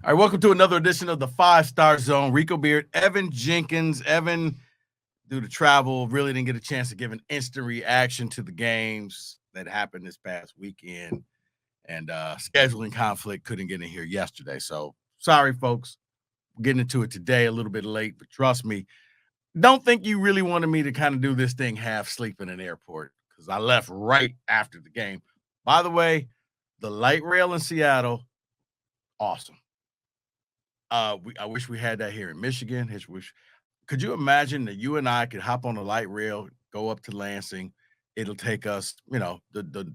All right, welcome to another edition of the Five Star Zone. Rico Beard, Evan Jenkins. Evan, due to travel, really didn't get a chance to give an instant reaction to the games that happened this past weekend. And scheduling conflict couldn't get in here yesterday. So sorry, folks. We're getting into it today a little bit late, but trust me, don't think you really wanted me to kind of do this thing half sleep in an airport because I left right after the game. By the way, the light rail in Seattle, awesome. I wish we had that here in Michigan. Could you imagine that you and I could hop on a light rail, go up to Lansing? It'll take us, the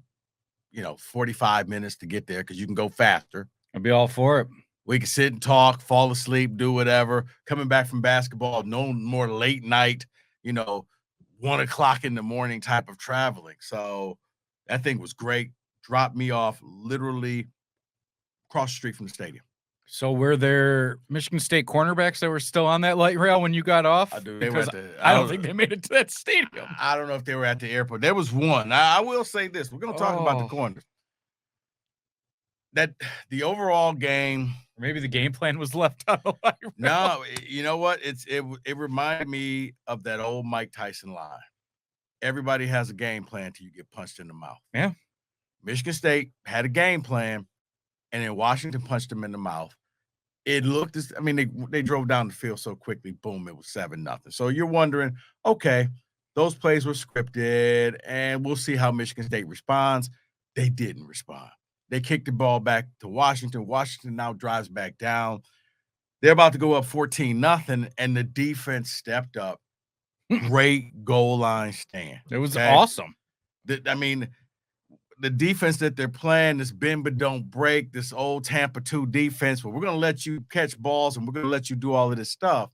45 minutes to get there because you can go faster. I'd be all for it. We can sit and talk, fall asleep, do whatever. Coming back from basketball, no more late night, 1 o'clock in the morning type of traveling. So that thing was great. Dropped me off literally across the street from the stadium. So were there Michigan State cornerbacks that were still on that light rail when you got off? I don't think they made it to that stadium. I don't know if they were at the airport. There was one. I will say this. We're going to talk about the corners. That the overall game. Maybe the game plan was left on the light rail. No, you know what? It reminded me of that old Mike Tyson line. Everybody has a game plan till you get punched in the mouth. Yeah. Michigan State had a game plan, and then Washington punched them in the mouth. It looked they drove down the field so quickly, boom, it was 7-0. So you're wondering, okay, those plays were scripted, and we'll see how Michigan State responds. They didn't respond. They kicked the ball back to Washington. Washington now drives back down. They're about to go up 14-0, and the defense stepped up. Great goal line stand. It was awesome. The defense that they're playing, this bend but don't break, this old Tampa 2 defense, where we're going to let you catch balls and we're going to let you do all of this stuff.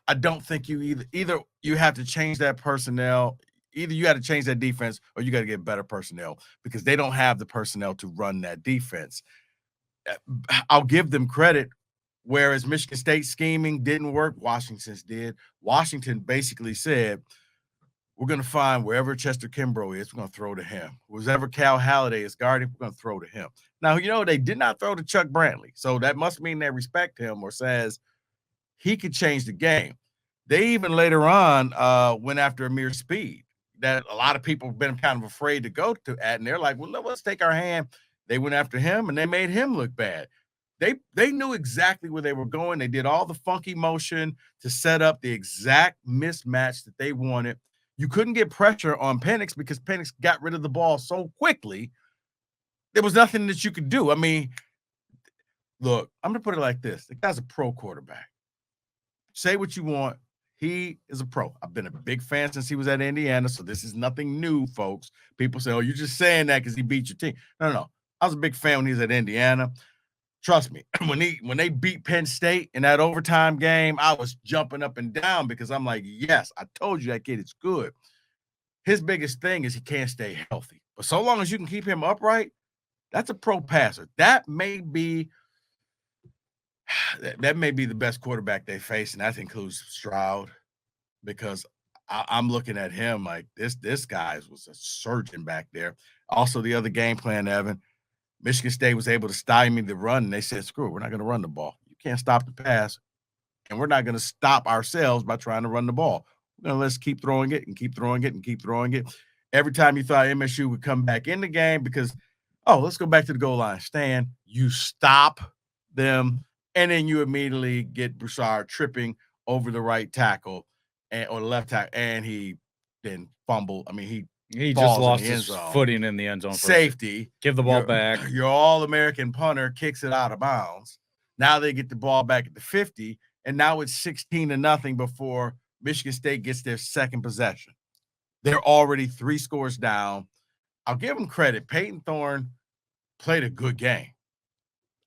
I don't think you either you have to change that personnel. Either you got to change that defense or you got to get better personnel because they don't have the personnel to run that defense. I'll give them credit. Whereas Michigan State scheming didn't work, Washington's did. Washington basically said, we're going to find wherever Chester Kimbrough is, we're going to throw to him. Whoever Cal Halliday is guarding, we're going to throw to him. Now, they did not throw to Chuck Brantley. So that must mean they respect him or says he could change the game. They even later on went after Amir Speed that a lot of people have been kind of afraid to go to at. And they're like, well, let's take our hand. They went after him and they made him look bad. They knew exactly where they were going. They did all the funky motion to set up the exact mismatch that they wanted. You couldn't get pressure on Penix because Penix got rid of the ball so quickly. There was nothing that you could do. I mean, look, I'm going to put it like this. The guy's a pro quarterback. Say what you want. He is a pro. I've been a big fan since he was at Indiana, so this is nothing new, folks. People say, oh, you're just saying that because he beat your team. No. I was a big fan when he was at Indiana. Trust me, when they beat Penn State in that overtime game, I was jumping up and down because I'm like, yes, I told you that kid is good. His biggest thing is he can't stay healthy. But so long as you can keep him upright, that's a pro passer. That may be the best quarterback they face, and that includes Stroud, because I'm looking at him like this guy was a surgeon back there. Also, the other game plan, Evan, Michigan State was able to stymie the run, and they said, screw it, we're not going to run the ball. You can't stop the pass, and we're not going to stop ourselves by trying to run the ball. We're going to let's keep throwing it and keep throwing it and keep throwing it. Every time you thought MSU would come back in the game because, let's go back to the goal line stand, you stop them, and then you immediately get Broussard tripping over the right tackle or the left tackle, and he then fumbled. I mean, he just lost his footing in the end zone. Safety. Give the ball back. Your All-American punter kicks it out of bounds. Now they get the ball back at the 50, and now it's 16-0 before Michigan State gets their second possession. They're already 3 scores down. I'll give them credit. Peyton Thorne played a good game.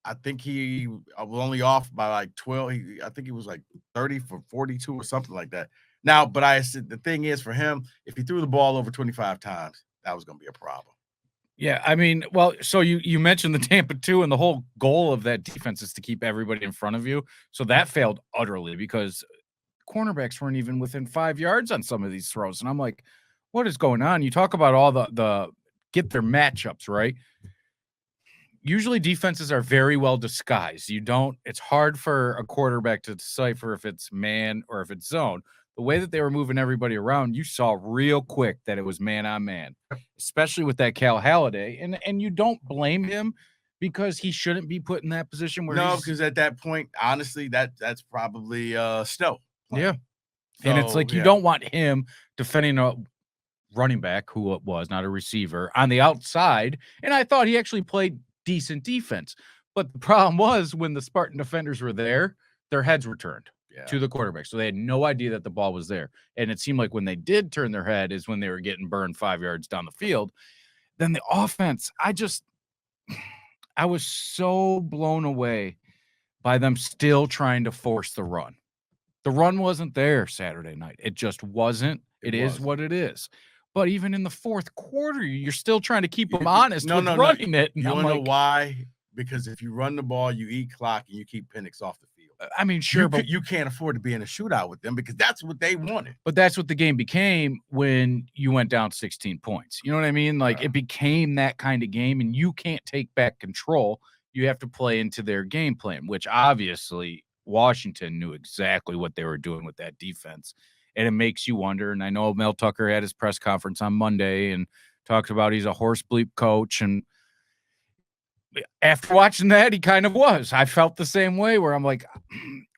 I think he was only off by like 12. I think he was like 30 for 42 or something like that. Now, but I said the thing is for him, if he threw the ball over 25 times, that was going to be a problem. Yeah, I mean, well, so you mentioned the Tampa 2, and the whole goal of that defense is to keep everybody in front of you. So that failed utterly because cornerbacks weren't even within 5 yards on some of these throws. And I'm like, what is going on? You talk about all the get their matchups, right? usually defenses are very well disguised. It's hard for a quarterback to decipher if it's man or if it's zone. The way that they were moving everybody around, you saw real quick that it was man on man, especially with that Cal Halliday. And you don't blame him because he shouldn't be put in that position where No, because at that point, honestly, that's probably Snow. Yeah. So, and it's like you don't want him defending a running back who it was, not a receiver, on the outside. And I thought he actually played decent defense. But the problem was when the Spartan defenders were there, their heads were turned to the quarterback. So they had no idea that the ball was there. And it seemed like when they did turn their head is when they were getting burned 5 yards down the field. Then the offense, I was so blown away by them still trying to force the run. The run wasn't there Saturday night. It just wasn't. It is what it is. But even in the fourth quarter, you're still trying to keep them honest with running it. You want to know why? Because if you run the ball, you eat clock and you keep Penix off the field. I mean, sure, but you can't afford to be in a shootout with them because that's what they wanted. But that's what the game became when you went down 16 points. You know what I mean? Like it became that kind of game, and you can't take back control. You have to play into their game plan, which obviously Washington knew exactly what they were doing with that defense. And it makes you wonder. And I know Mel Tucker had his press conference on Monday and talked about he's a horse bleep coach. And after watching that, he kind of was. I felt the same way where I'm like,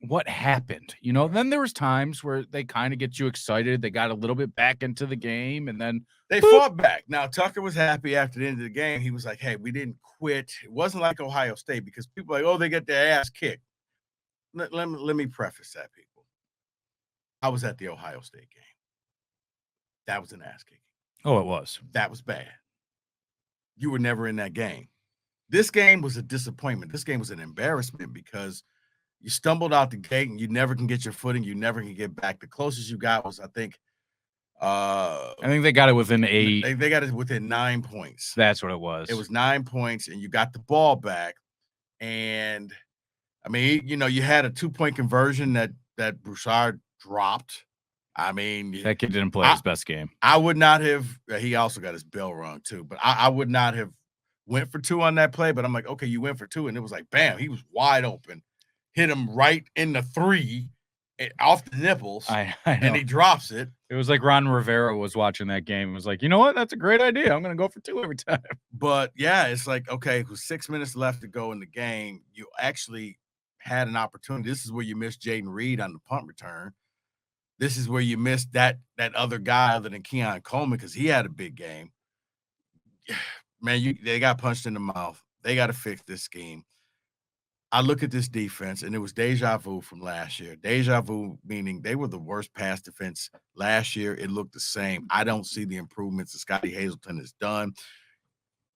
what happened? Then there was times where they kind of get you excited. They got a little bit back into the game and then they fought back. Now, Tucker was happy after the end of the game. He was like, hey, we didn't quit. It wasn't like Ohio State because people are like, oh, they get their ass kicked. Let me preface that, people. I was at the Ohio State game. That was an ass kicking. Oh, it was. That was bad. You were never in that game. This game was a disappointment. This game was an embarrassment because you stumbled out the gate and you never can get your footing. You never can get back. The closest you got was, I think they got it within 8. They got it within 9 points. That's what it was. It was 9 points, and you got the ball back. And I mean, you had a 2-point conversion that Broussard dropped. I mean, that kid didn't play his best game. I would not have. He also got his bell rung too, but I would not have went for 2 on that play. But I'm like, okay, you went for 2, and it was like, bam, he was wide open, hit him right in the 3, off the nipples, I know. And he drops it. It was like Ron Rivera was watching that game and was like, you know what? That's a great idea. I'm going to go for 2 every time. But yeah, it's like, okay, with 6 minutes left to go in the game, you actually had an opportunity. This is where you missed Jaden Reed on the punt return. This is where you missed that other guy other than Keon Coleman because he had a big game. Man, they got punched in the mouth. They got to fix this scheme. I look at this defense, and it was deja vu from last year. Deja vu meaning they were the worst pass defense last year. It looked the same. I don't see the improvements that Scotty Hazelton has done.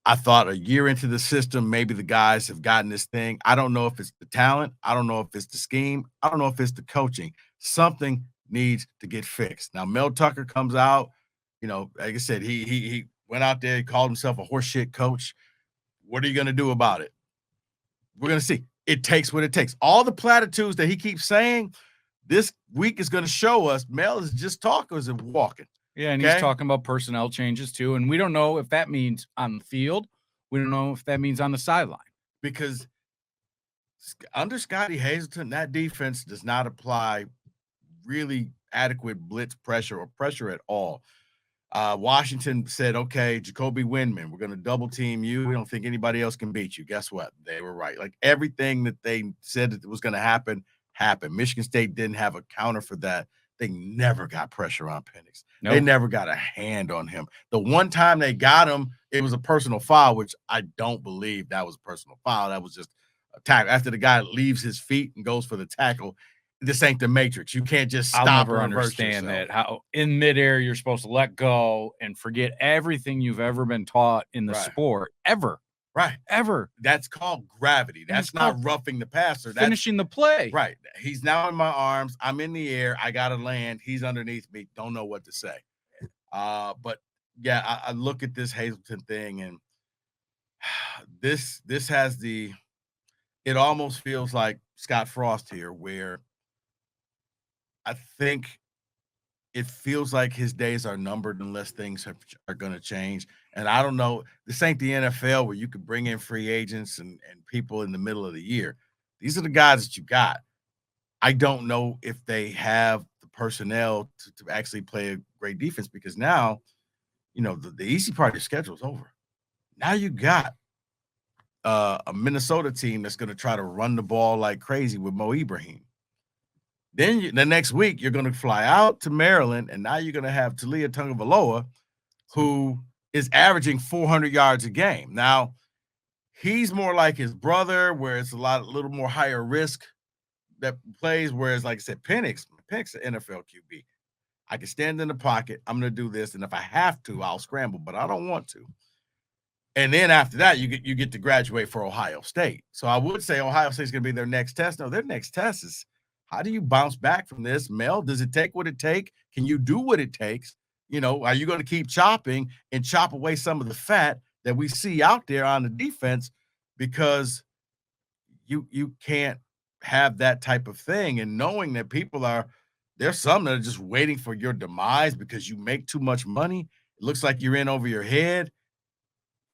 I thought a year into the system, maybe the guys have gotten this thing. I don't know if it's the talent. I don't know if it's the scheme. I don't know if it's the coaching. Something needs to get fixed. Now, Mel Tucker comes out, like I said, he went out there, he called himself a horseshit coach. What are you going to do about it? We're going to see. It takes what it takes. All the platitudes that he keeps saying this week is going to show us Mel is just talking and walking. Yeah, and he's talking about personnel changes too, and we don't know if that means on the field. We don't know if that means on the sideline. Because under Scotty Hazelton, that defense does not apply really adequate blitz pressure or pressure at all. Washington said, okay, Jacoby Windman, we're going to double team you. We don't think anybody else can beat you. Guess what? They were right. Like everything that they said that was going to happen, happened. Michigan State didn't have a counter for that. They never got pressure on Penix. Nope. They never got a hand on him. The one time they got him, it was a personal foul, which I don't believe that was a personal foul. That was just a tackle. After the guy leaves his feet and goes for the tackle, this ain't the Matrix. You can't just stop. I'll never understand that. How in midair you're supposed to let go and forget everything you've ever been taught in the sport, ever. Right. Ever. That's called gravity. That's not roughing the passer. That's finishing the play. Right. He's now in my arms. I'm in the air. I got to land. He's underneath me. Don't know what to say. But yeah, I look at this Hazelton thing, and this has it almost feels like Scott Frost here, where I think it feels like his days are numbered unless things are going to change. And I don't know. This ain't the NFL where you could bring in free agents and people in the middle of the year. These are the guys that you got. I don't know if they have the personnel to actually play a great defense because now, the easy part of your schedule is over. Now you got a Minnesota team that's going to try to run the ball like crazy with Mo Ibrahim. Then the next week, you're going to fly out to Maryland, and now you're going to have Talia Tagovailoa, who is averaging 400 yards a game. Now, he's more like his brother, where it's a little more higher risk that plays, whereas, like I said, Penix is an NFL QB. I can stand in the pocket. I'm going to do this, and if I have to, I'll scramble, but I don't want to. And then after that, you get to graduate for Ohio State. So I would say Ohio State is going to be their next test. No, their next test is how do you bounce back from this? Mel, does it take what it takes? Can you do what it takes? Are you going to keep chopping and chop away some of the fat that we see out there on the defense? Because you can't have that type of thing. And knowing that there's some that are just waiting for your demise because you make too much money. It looks like you're in over your head.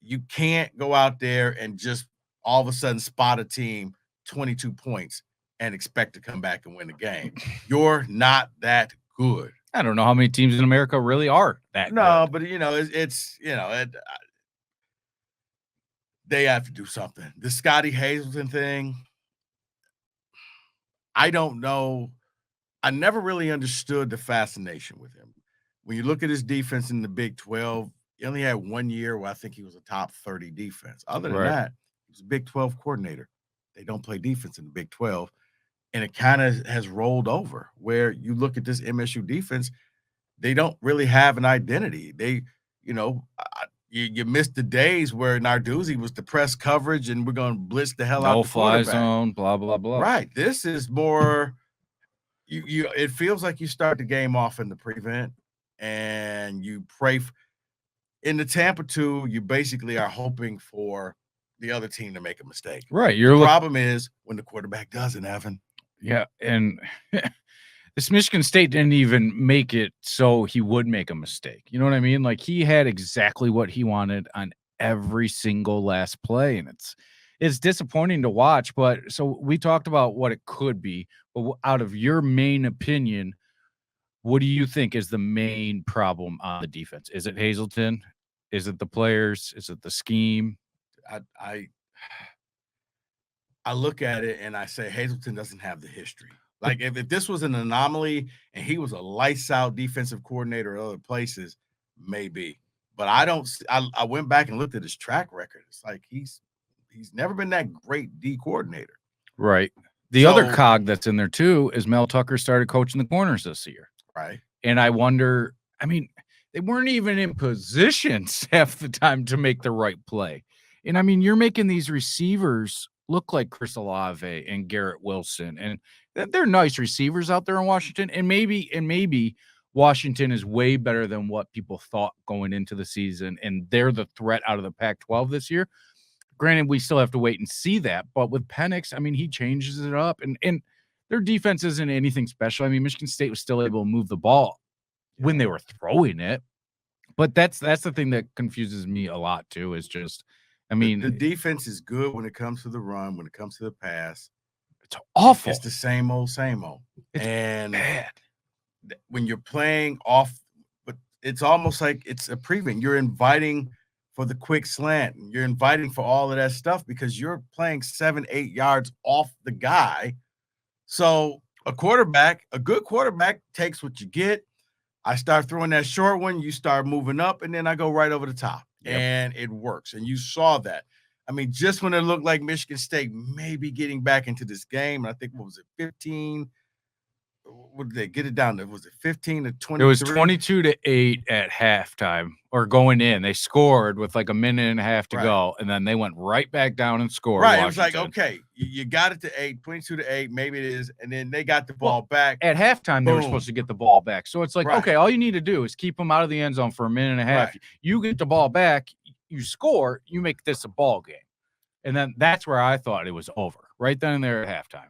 You can't go out there and just all of a sudden spot a team 22 points and expect to come back and win the game. You're not that good. I don't know how many teams in America really are that good. But they have to do something. The Scotty Hazelton thing, I don't know. I never really understood the fascination with him. When you look at his defense in the Big 12, he only had 1 year where I think he was a top 30 defense. Other than that, he was a Big 12 coordinator. They don't play defense in the Big 12. And it kind of has rolled over where you look at this MSU defense, they don't really have an identity. They, you missed the days where Narduzzi was the press coverage and we're going to blitz the hell out the quarterback. No fly zone, blah, blah, blah. Right. This is more it feels like you start the game off in the prevent and you pray in the Tampa 2, you basically are hoping for the other team to make a mistake. Right. The problem is when the quarterback doesn't, Evan. Yeah, and this Michigan State didn't even make it so he would make a mistake. You know what I mean? Like, he had exactly what he wanted on every single last play, and it's disappointing to watch. But so we talked about what it could be, but out of your main opinion, what do you think is the main problem on the defense? Is it Hazelton? Is it the players? Is it the scheme? I look at it and I say Hazelton doesn't have the history. Like if this was an anomaly and he was a lights out defensive coordinator at other places, maybe. But I went back and looked at his track record. It's like he's never been that great D coordinator. Right. The other cog that's in there too is Mel Tucker started coaching the corners this year. Right. And I wonder, they weren't even in positions half the time to make the right play. And you're making these receivers look like Chris Olave and Garrett Wilson, and they're nice receivers out there in Washington. And maybe Washington is way better than what people thought going into the season, and they're the threat out of the Pac-12 this year. Granted, we still have to wait and see that, but with Penix, he changes it up, and their defense isn't anything special. Michigan State was still able to move the ball when they were throwing it, but that's the thing that confuses me a lot too. Is just, the defense is good when it comes to the run, when it comes to the pass. It's awful. It's the same old. It's bad. When you're playing off, but it's almost like it's a prevent. You're inviting for the quick slant. You're inviting for all of that stuff because you're playing 7-8 yards off the guy. So a good quarterback takes what you get. I start throwing that short one, you start moving up, and then I go right over the top. Yep. And it works. And you saw that. Just when it looked like Michigan State may be getting back into this game, and I think, what was it, 15? What did they get it down to? Was it 15 to 20? It was 22-8 at halftime or going in. They scored with like a minute and a half to go, and then they went right back down and scored. Right. Washington. It was like, okay, you got it to 8, 22-8, maybe it is, and then they got the ball back. At halftime, they were supposed to get the ball back. So it's like, okay, all you need to do is keep them out of the end zone for a minute and a half. Right. You get the ball back, you score, you make this a ball game. And then that's where I thought it was over, right then and there at halftime.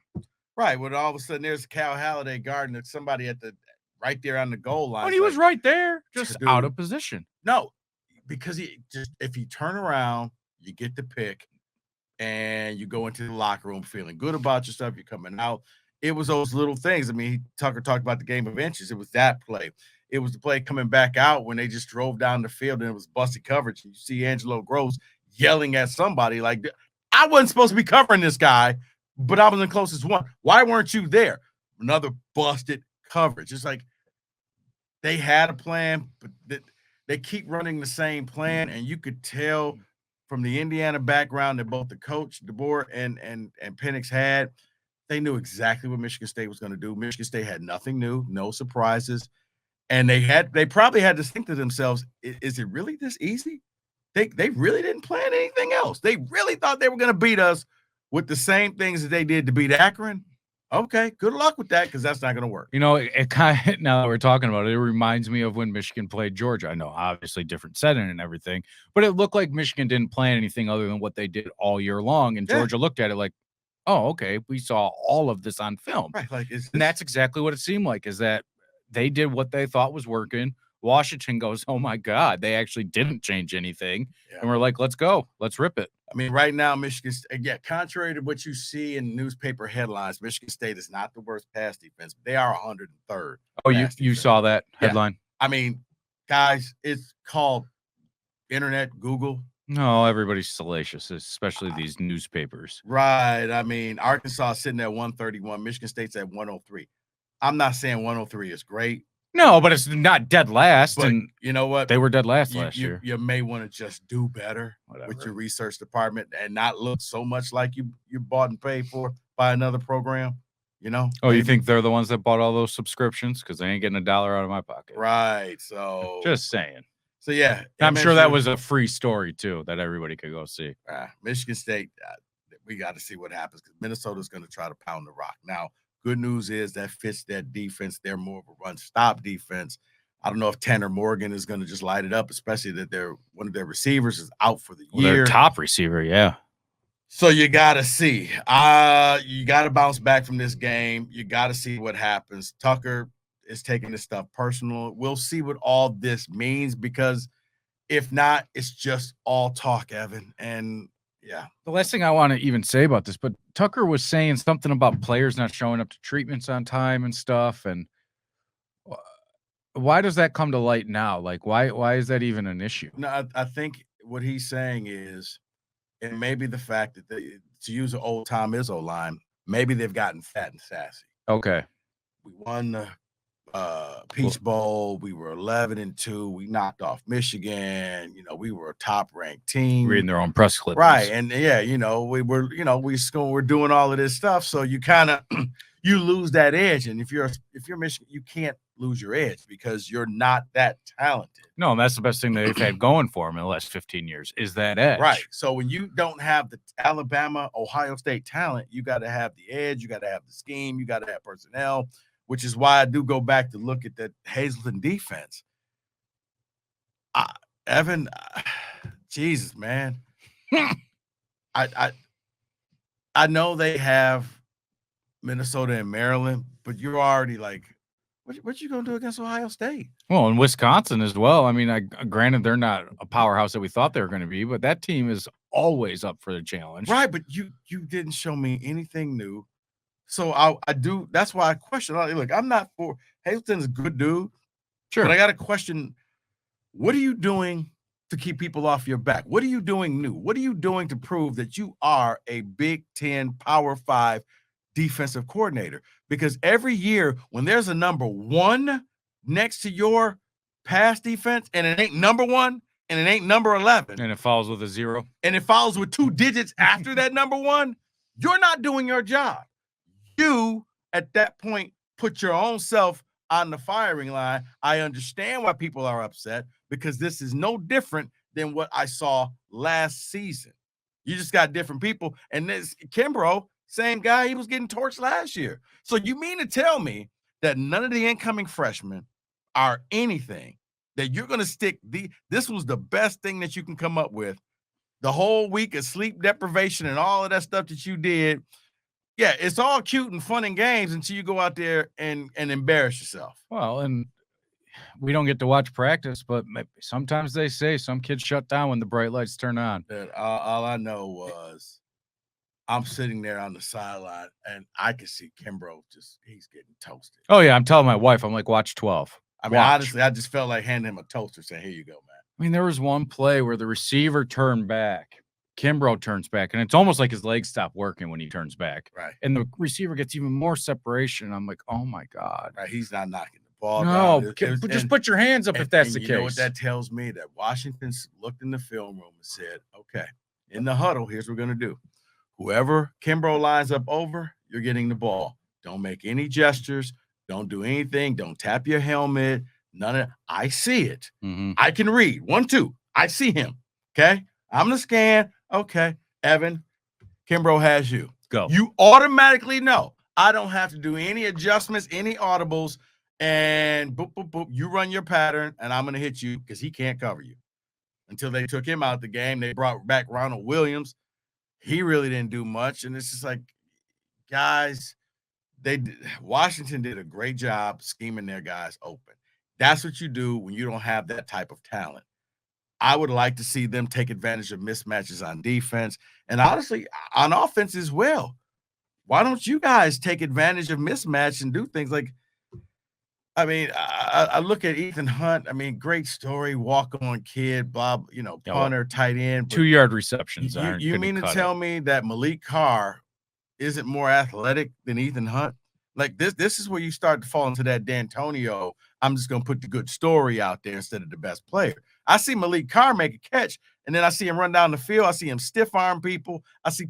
Right, when all of a sudden there's Cal Halliday guarding somebody at the right there on the goal line. But he was right there, just dude, out of position. No, because if you turn around, you get the pick, and you go into the locker room feeling good about yourself. You're coming out. It was those little things. I mean, Tucker talked about the game of inches. It was that play. It was the play coming back out when they just drove down the field and it was busted coverage. And you see Angelo Gross yelling at somebody like, I wasn't supposed to be covering this guy, but I was the closest one. Why weren't you there? Another busted coverage. It's like they had a plan, but they keep running the same plan, and you could tell from the Indiana background that both the coach, DeBoer, and Penix had, they knew exactly what Michigan State was going to do. Michigan State had nothing new, no surprises, and they probably had to think to themselves, is it really this easy? They really didn't plan anything else. They really thought they were going to beat us with the same things that they did to beat Akron. Okay, good luck with that, because that's not going to work. You know, it kind of, now that we're talking about it, it reminds me of when Michigan played Georgia. I know, obviously, different setting and everything, but it looked like Michigan didn't plan anything other than what they did all year long. And Georgia looked at it like, oh, okay, we saw all of this on film. Right, like, and that's exactly what it seemed like, is that they did what they thought was working. Washington goes, oh, my God, they actually didn't change anything. Yeah. And we're like, let's go. Let's rip it. I mean, right now, Michigan, contrary to what you see in newspaper headlines, Michigan State is not the worst pass defense. They are 103rd. Oh, you saw that headline? Yeah. I mean, guys, it's called internet, Google. No, everybody's salacious, especially these newspapers. Right. I mean, Arkansas is sitting at 131. Michigan State's at 103. I'm not saying 103 is great. No, but it's not dead last. But and you know what? They were dead last year. You may want to just do better with your research department and not look so much like you bought and paid for by another program. You know? Oh, maybe. You think they're the ones that bought all those subscriptions? Because they ain't getting $1 out of my pocket. Right. So just saying. So yeah, I'm sure that was a free story too that everybody could go see. Michigan State, we got to see what happens, because Minnesota's going to try to pound the rock. Now, good news is that fits that defense. They're more of a run-stop defense. I don't know if Tanner Morgan is going to just light it up, especially that one of their receivers is out for the year. Their top receiver, yeah. So you got to see. You got to bounce back from this game. You got to see what happens. Tucker is taking this stuff personal. We'll see what all this means, because if not, it's just all talk, Evan. And yeah. The last thing I want to even say about this, but Tucker was saying something about players not showing up to treatments on time and stuff. And why does that come to light now? Like, why is that even an issue? No, I think what he's saying is, and maybe the fact that to use an old Tom Izzo line, maybe they've gotten fat and sassy. Okay. We won the Peach Bowl. We were 11-2. We knocked off Michigan. You know, we were a top-ranked team. Reading their own press clippings. Right. And yeah, you know, we're doing all of this stuff. So you kind of you lose that edge. And if you're Michigan, you can't lose your edge because you're not that talented. No, and that's the best thing they've had going for them in the last 15 years is that edge. Right. So when you don't have the Alabama, Ohio State talent, you got to have the edge. You got to have the scheme. You got to have personnel, which is why I do go back to look at that Hazelton defense. Evan, Jesus, man. I know they have Minnesota and Maryland, but you're already like, what you gonna do against Ohio State? Well, and Wisconsin as well. I mean, granted, they're not a powerhouse that we thought they were going to be, but that team is always up for the challenge. Right, but you didn't show me anything new. So I do. That's why I question. Look, I'm not for Hazelton's a good dude. Sure, but I got to question. What are you doing to keep people off your back? What are you doing new? What are you doing to prove that you are a Big Ten Power 5 defensive coordinator? Because every year when there's a number 1 next to your pass defense and it ain't number 1 and it ain't number 11 and it follows with a 0 and it follows with 2 digits after that number 1, you're not doing your job. You at that point put your own self on the firing line. I understand why people are upset, because this is no different than what I saw last season. You just got different people. And this Kimbrough, same guy, he was getting torched last year. So you mean to tell me that none of the incoming freshmen are anything, that you're going to stick this was the best thing that you can come up with, the whole week of sleep deprivation and all of that stuff that you did, Yeah, it's all cute and fun and games until you go out there and embarrass yourself. Well, and we don't get to watch practice, but sometimes they say some kids shut down when the bright lights turn on. Dude, all I know was I'm sitting there on the sideline, and I could see Kimbrough he's getting toasted. Oh, yeah, I'm telling my wife, I'm like, watch 12. I mean, honestly, I just felt like handing him a toaster saying, here you go, man. I mean, there was one play where the receiver turned back. Kimbrough turns back, and it's almost like his legs stop working when he turns back. Right. And the receiver gets even more separation. I'm like, oh, my God. Right. He's not knocking the ball down. No, just put your hands up if that's the case. You know what that tells me? That Washington's looked in the film room and said, okay, in the huddle, here's what we're going to do. Whoever Kimbrough lines up over, you're getting the ball. Don't make any gestures. Don't do anything. Don't tap your helmet. None of it. I see it. Mm-hmm. I can read. 1, 2. I see him. Okay. I'm going to scan. Okay. Evan, Kimbrough has you. Go. You automatically know. I don't have to do any adjustments, any audibles, and boop, boop, boop. You run your pattern, and I'm going to hit you because he can't cover you. Until they took him out the game, they brought back Ronald Williams. He really didn't do much, and it's just like, guys, Washington did a great job scheming their guys open. That's what you do when you don't have that type of talent. I would like to see them take advantage of mismatches on defense and honestly on offense as well. Why don't you guys take advantage of mismatch and do things like, I mean, I look at Ethan Hunt. I mean, great story, walk-on kid, Bob, punter, tight end. 2-yard receptions. You mean to tell me that Malik Carr isn't more athletic than Ethan Hunt? Like this is where you start to fall into that D'Antonio. I'm just going to put the good story out there instead of the best player. I see Malik Carr make a catch, and then I see him run down the field. I see him stiff arm people. I see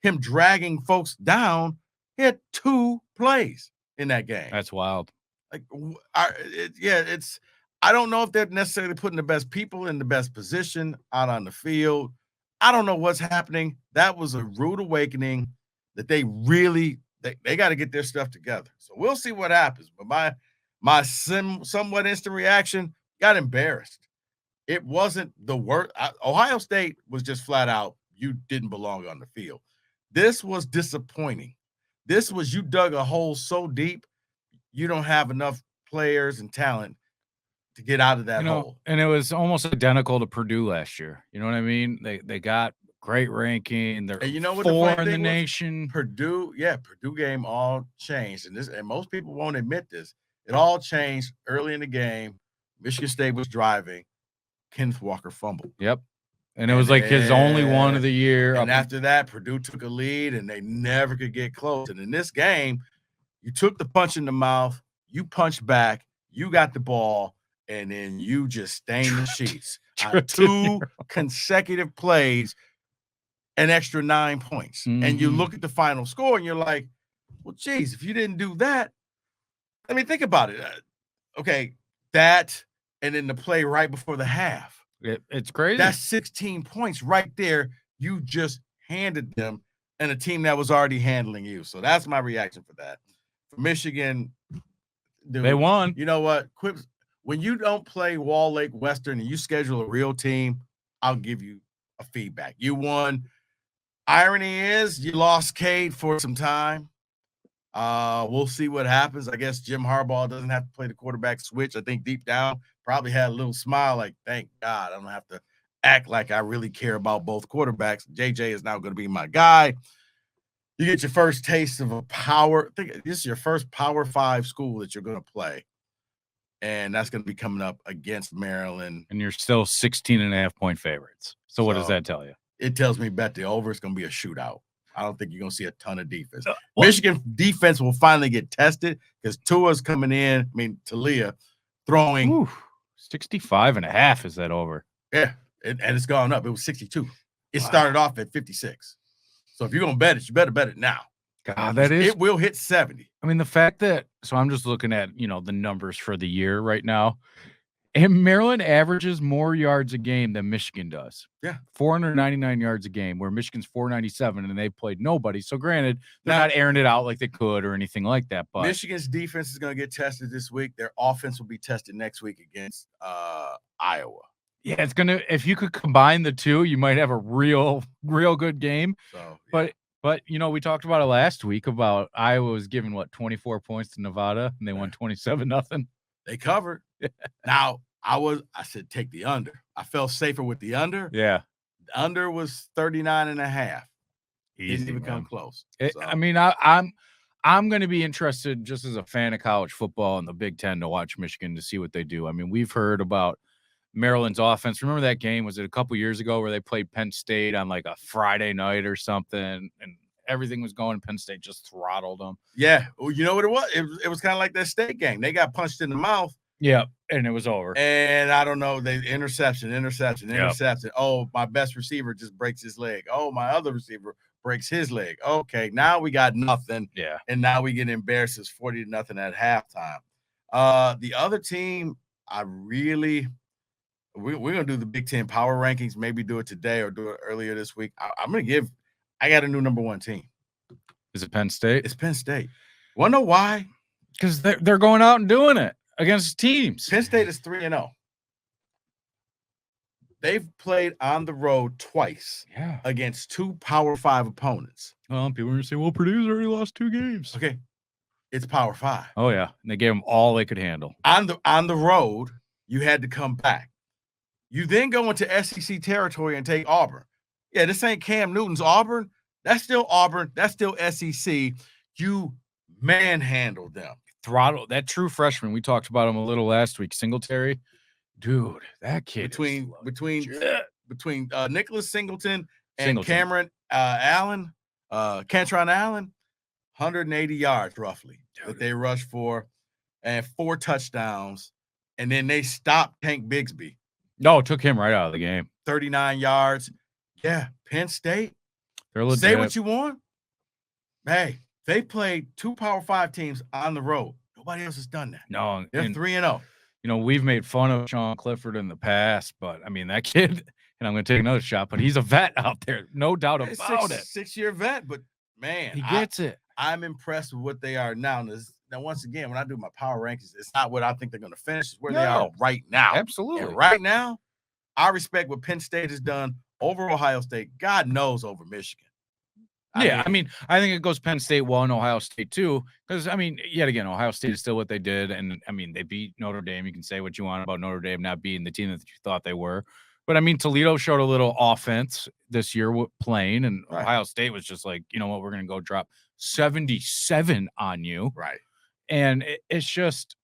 him dragging folks down. He had 2 plays in that game. That's wild. Like, I don't know if they're necessarily putting the best people in the best position out on the field. I don't know what's happening. That was a rude awakening that they really they got to get their stuff together. So we'll see what happens. But my somewhat instant reaction, got embarrassed. It wasn't the worst. Ohio State was just flat out, you didn't belong on the field. This was disappointing. This was, you dug a hole so deep, you don't have enough players and talent to get out of that hole. And it was almost identical to Purdue last year. You know what I mean? They got great ranking. They're what 4 in the nation. Purdue game all changed. And most people won't admit this. It all changed early in the game. Michigan State was driving. Kenneth Walker fumbled. Yep. And it was like his only one of the year. And after that, Purdue took a lead, and they never could get close. And in this game, you took the punch in the mouth, you punched back, you got the ball, and then you just stained the sheets. 2 consecutive plays, an extra 9 points. Mm-hmm. And you look at the final score, and you're like, well, geez, if you didn't do that, I mean, think about it. Okay, that – and then the play right before the half. It's crazy. That's 16 points right there. You just handed them, and a team that was already handling you. So that's my reaction for that. For Michigan, dude, they won. You know what? When you don't play Wall Lake Western and you schedule a real team, I'll give you a feedback. You won. Irony is you lost Cade for some time. We'll see what happens. I guess Jim Harbaugh doesn't have to play the quarterback switch. I think deep down probably had a little smile like, thank God I don't have to act like I really care about both quarterbacks. JJ is now going to be my guy. You get your first taste of this is your first Power 5 school that you're going to play. And that's going to be coming up against Maryland. And you're still 16.5-point favorites. So what does that tell you? It tells me bet the over is going to be a shootout. I don't think you're going to see a ton of defense. Michigan defense will finally get tested because Tua's coming in. Talia throwing. 65.5 is that over? Yeah, and it's gone up. It was 62. It started off at 56. So if you're going to bet it, you better bet it now. God, it will hit 70. I mean, the fact that – so I'm just looking at, the numbers for the year right now. And Maryland averages more yards a game than Michigan does. Yeah. 499 yards a game, where Michigan's 497, and they played nobody. So granted, they're not airing it out like they could or anything like that. But Michigan's defense is going to get tested this week. Their offense will be tested next week against Iowa. Yeah, it's going to – if you could combine the two, you might have a real good game. So, yeah. But But, we talked about it last week about Iowa was giving, 24 points to Nevada, and they won 27-0. They covered. Now, I said take the under. I felt safer with the under. Yeah. The under was 39.5. Easy, Didn't even man. come close. I mean, I'm going to be interested just as a fan of college football in the Big Ten to watch Michigan to see what they do. I mean, we've heard about Maryland's offense. Remember that game? Was it a couple years ago where they played Penn State on like a Friday night or something, and everything was going? Penn State just throttled them. Yeah. Well, you know what it was? It was kind of like that State game. They got punched in the mouth. Yeah, and it was over. And I don't know, they interception. Oh, my best receiver just breaks his leg. Oh, my other receiver breaks his leg. Okay, now we got nothing. Yeah. And now we get embarrassed. It's 40-0 at halftime. The other team, we're gonna do the Big Ten power rankings, maybe do it today or do it earlier this week. I got a new number one team. Is it Penn State? It's Penn State. Wanna know why? Because they're going out and doing it against teams. Penn State is 3-0. They've played on the road twice against 2 Power 5 opponents. Well, people are going to say, well, Purdue's already lost 2 games. Okay. It's Power 5. Oh, yeah. And they gave them all they could handle. On the road, you had to come back. You then go into SEC territory and take Auburn. Yeah, this ain't Cam Newton's Auburn. That's still Auburn. That's still SEC. You manhandled them. Throttle. That true freshman, we talked about him a little last week, Singletary. Dude, that kid between Nicholas Singleton and Cantron Allen, 180 yards roughly that they rushed for, and 4 touchdowns, and then they stopped Tank Bigsby. No, it took him right out of the game. 39 yards. Yeah, Penn State. They're legit. Say what you want. Hey, they played 2 Power 5 teams on the road. Nobody else has done that. No, they're 3-0. We've made fun of Sean Clifford in the past, but I mean, that kid, and I'm going to take another shot, but he's a vet out there. No doubt about it. 6-year vet, but man, he gets it. I'm impressed with what they are now. Now, once again, when I do my power rankings, it's not what I think they're going to finish. It's where they are right now. Absolutely. And right now, I respect what Penn State has done over Ohio State. God knows over Michigan. I mean, I think it goes Penn State 1, Ohio State 2, because, I mean, yet again, Ohio State is still what they did, and, I mean, they beat Notre Dame. You can say what you want about Notre Dame not being the team that you thought they were, but, I mean, Toledo showed a little offense this year playing, and Ohio State was just like, you know what, we're going to go drop 77 on you. Right. And it's just,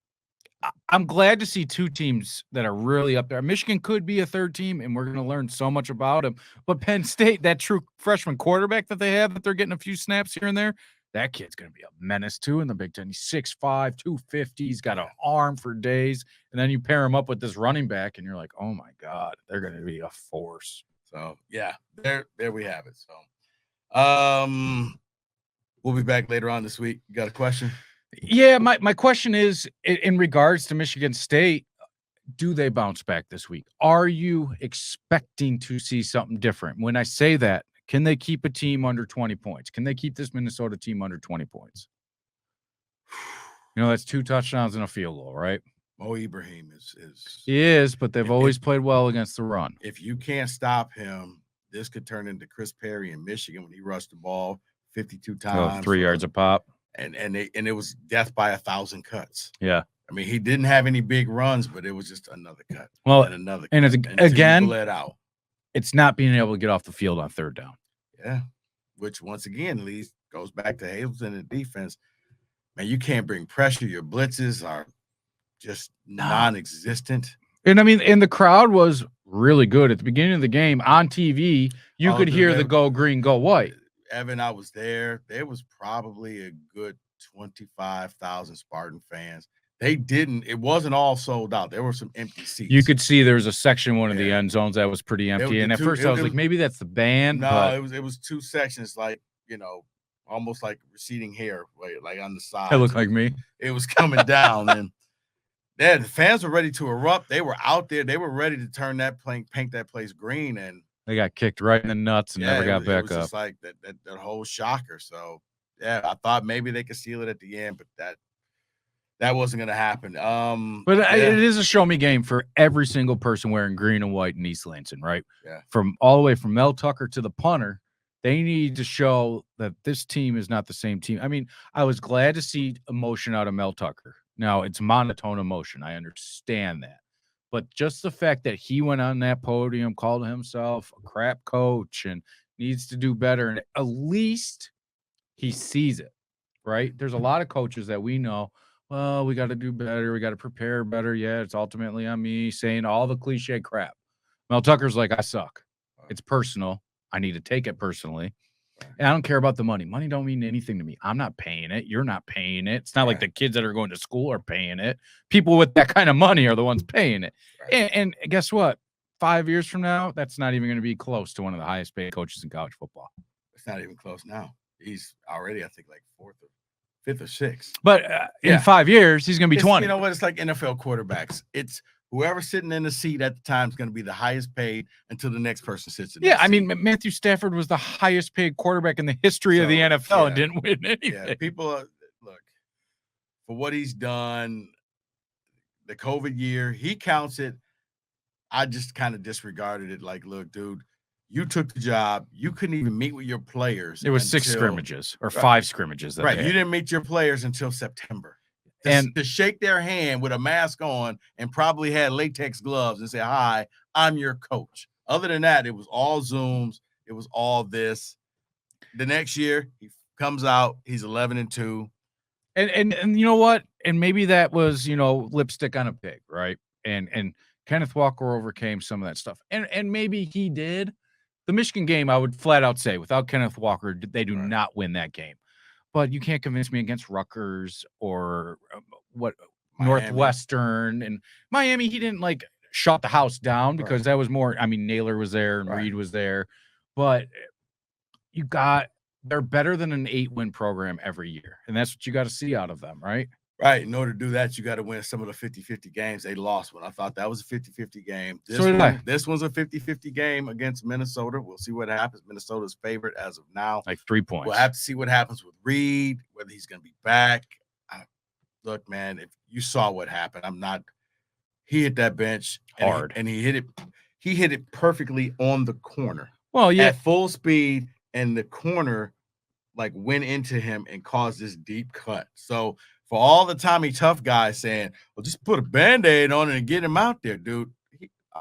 I'm glad to see 2 teams that are really up there. Michigan could be a 3rd team, and we're going to learn so much about them. But Penn State, that true freshman quarterback that they have, that they're getting a few snaps here and there, that kid's going to be a menace too in the Big Ten. He's 6'5", 250. He's got an arm for days. And then you pair him up with this running back, and you're like, oh my God, they're going to be a force. So yeah, there we have it. So, we'll be back later on this week. You got a question? Yeah, my question is, in regards to Michigan State, do they bounce back this week? Are you expecting to see something different? When I say that, can they keep a team under 20 points? Can they keep this Minnesota team under 20 points? That's 2 touchdowns and a field goal, right? Mo Ibrahim is. He is, but they've always played well against the run. If you can't stop him, this could turn into Chris Perry in Michigan when he rushed the ball 52 times. 3 yards a pop. And it was death by 1,000 cuts. Yeah. I mean, he didn't have any big runs, but it was just another cut. Well, and another and cut. And again, bled out. It's not being able to get off the field on 3rd down. Yeah. Which once again, at least goes back to Hazelton and defense. Man, you can't bring pressure. Your blitzes are just non-existent. And I mean, and the crowd was really good at the beginning of the game on TV. You could hear the go green, go white. Evan, I was there. There was probably a good 25,000 Spartan fans. It wasn't all sold out. There were some empty seats. You could see there was a section, one of the end zones that was pretty empty. And at first I was like, maybe that's the band. No, it was 2 sections, like, almost like receding hair, like on the side. It looked like me. It was coming down. And the fans were ready to erupt. They were out there. They were ready to paint that place green. And they got kicked right in the nuts and never got back up. Just like that whole shocker. So, yeah, I thought maybe they could seal it at the end, but that wasn't going to happen. It is a show me game for every single person wearing green and white in East Lansing, right? Yeah. From all the way from Mel Tucker to the punter, They need to show that this team is not the same team. I mean, I was glad to see emotion out of Mel Tucker. Now, it's monotone emotion. I understand that. But just the fact that he went on that podium, called himself a crap coach and needs to do better, and at least he sees it, right? There's a lot of coaches that we know, well, we got to do better. We got to prepare better. Yeah, it's ultimately on me, saying all the cliche crap. Mel Tucker's like, I suck. It's personal. I need to take it personally. And I don't care about the money. Money don't mean anything to me. I'm not paying it. You're not paying it. It's not like the kids that are going to school are paying it. People with that kind of money are the ones paying it. And guess what? 5 years from now, that's not even going to be close to one of the highest paid coaches in college football. It's not even close now. He's already, I think, like fifth or sixth. But in 5 years, he's going to be 20. You know what? It's like NFL quarterbacks. It's whoever's sitting in the seat at the time is going to be the highest paid until the next person sits in the seat. I mean, Matthew Stafford was the highest paid quarterback in the history of the NFL and didn't win anything. Yeah, people look, for what he's done, the COVID year, he counts it. I just kind of disregarded it. Like, look, dude, you took the job. You couldn't even meet with your players. It was 6 scrimmages or 5 scrimmages. Right. You didn't meet your players until September. And to shake their hand with a mask on and probably had latex gloves and say, hi, I'm your coach. Other than that, it was all Zooms. It was all this. The next year, he comes out. He's 11-2. And you know what? And maybe that was, lipstick on a pig, right? And Kenneth Walker overcame some of that stuff. And maybe he did. The Michigan game, I would flat out say, without Kenneth Walker, they do not win that game. But you can't convince me against Rutgers or Miami. Northwestern and Miami. He didn't shut the house down because that was more. I mean, Naylor was there and Reed was there, but they're better than an 8-win program every year, and that's what you got to see out of them, right? Right. In order to do that, you got to win some of the 50-50 games. They lost one. I thought that was a 50-50 game. This one's a 50-50 game against Minnesota. We'll see what happens. Minnesota's favorite as of now. Like 3 points. We'll have to see what happens with Reed, whether he's going to be back. Look, man, if you saw what happened, he hit that bench hard. And he hit it perfectly on the corner. Well, yeah. At full speed, and the corner went into him and caused this deep cut. So for all the Tommy Tough guys saying, well, just put a Band-Aid on it and get him out there, dude.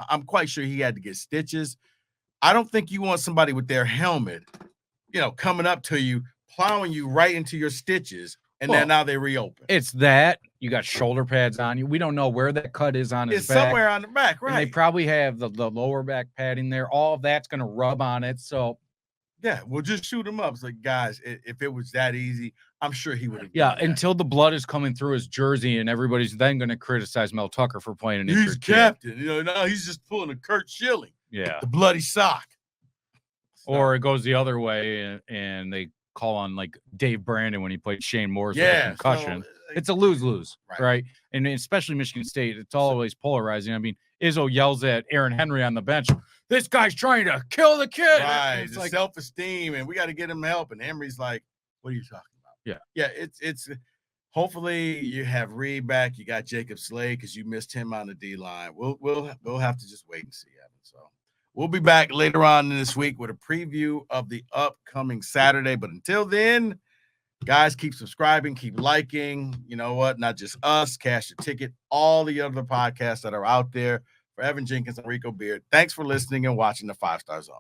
I'm quite sure he had to get stitches. I don't think you want somebody with their helmet, coming up to you, plowing you right into your stitches, and then now they reopen. It's that. You got shoulder pads on you. We don't know where that cut is on his back. It's somewhere on the back, right? And they probably have the lower back padding there. All of that's going to rub on it, so... Yeah, we'll just shoot him up. It's like, guys, if it was that easy, I'm sure he would have. Yeah, until the blood is coming through his jersey, and everybody's then going to criticize Mel Tucker for playing an injured kid. He's captain. Now he's just pulling a Kurt Schilling. Yeah, the bloody sock. Or it goes the other way, and they call on Dave Brandon when he played Shane Morris with a concussion. It's a lose-lose, right? And especially Michigan State, it's always polarizing. I mean, Izzo yells at Aaron Henry on the bench, this guy's trying to kill the kid. Right, it's self-esteem, and we got to get him help. And Henry's like, what are you talking about? Yeah, it's hopefully you have Reed back. You got Jacob Slade because you missed him on the D-line. We'll have to just wait and see, Evan. So we'll be back later on this week with a preview of the upcoming Saturday. But until then, guys, keep subscribing, keep liking. You know what? Not just us, Cash the Ticket, all the other podcasts that are out there. For Evan Jenkins and Rico Beard, thanks for listening and watching the 5 Star Zone.